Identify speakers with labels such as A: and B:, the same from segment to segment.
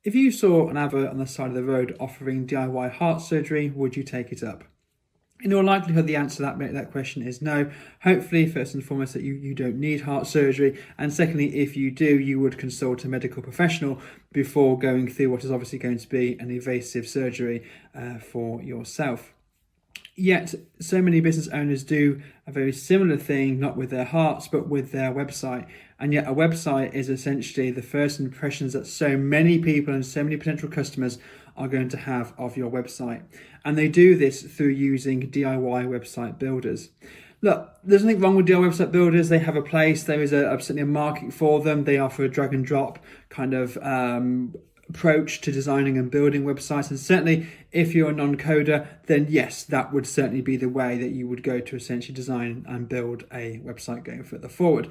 A: If you saw an advert on the side of the road offering DIY heart surgery, would you take it up? In all likelihood, the answer to that question is no. Hopefully, first and foremost, that you don't need heart surgery. And secondly, if you do, you would consult a medical professional before going through what is obviously going to be an invasive surgery for yourself. Yet, so many business owners do a very similar thing, not with their hearts, but with their website. And yet a website is essentially the first impressions that so many people and so many potential customers are going to have of your website. And they do this through using DIY website builders. Look, there's nothing wrong with DIY website builders. They have a place. There is certainly a market for them. They offer a drag and drop kind of approach to designing and building websites. And certainly if you're a non-coder, then yes, that would certainly be the way that you would go to essentially design and build a website going further forward.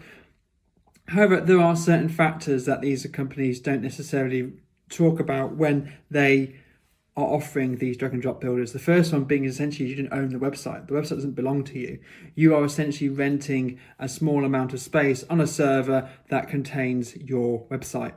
A: However, there are certain factors that these companies don't necessarily talk about when they are offering these drag and drop builders. The first one being essentially you don't own the website. The website doesn't belong to you. You are essentially renting a small amount of space on a server that contains your website.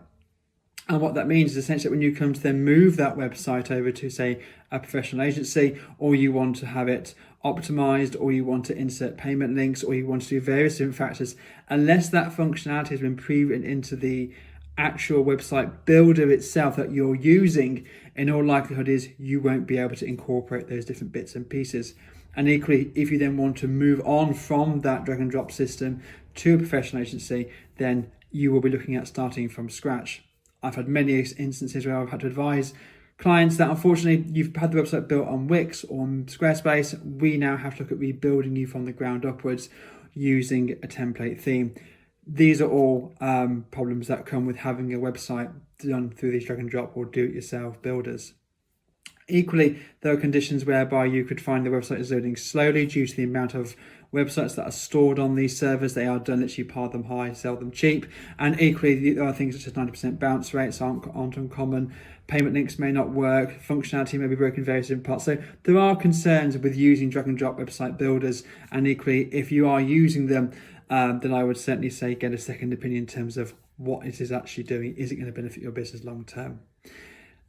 A: And what that means is essentially when you come to then move that website over to, say, a professional agency, or you want to have it optimized, or you want to insert payment links, or you want to do various different factors, unless that functionality has been pre-written into the actual website builder itself that you're using, in all likelihood is you won't be able to incorporate those different bits and pieces. And equally, if you then want to move on from that drag and drop system to a professional agency, then you will be looking at starting from scratch. I've had many instances where I've had to advise clients that unfortunately you've had the website built on Wix or on Squarespace. We now have to look at rebuilding you from the ground upwards using a template theme. These are all problems that come with having a website done through these drag and drop or do-it-yourself builders. Equally, there are conditions whereby you could find the website is loading slowly due to the amount of websites that are stored on these servers. They are done literally pile them high, sell them cheap. And equally, there are things such as 90% bounce rates aren't uncommon. Payment links may not work. Functionality may be broken in various different parts. So there are concerns with using drag and drop website builders. And equally, if you are using them, then I would certainly say get a second opinion in terms of what it is actually doing. Is it going to benefit your business long term?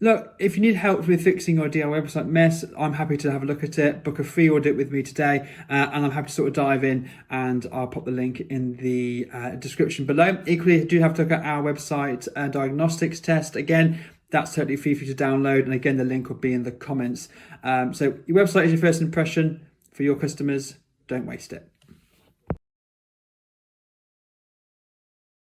A: Look, if you need help with fixing your DIY website mess, I'm happy to have a look at it. Book a free audit with me today, and I'm happy to sort of dive in, and I'll pop the link in the description below. Equally, do have to look at our website diagnostics test. Again, that's totally free for you to download, and again, the link will be in the comments. So your website is your first impression for your customers. Don't waste it.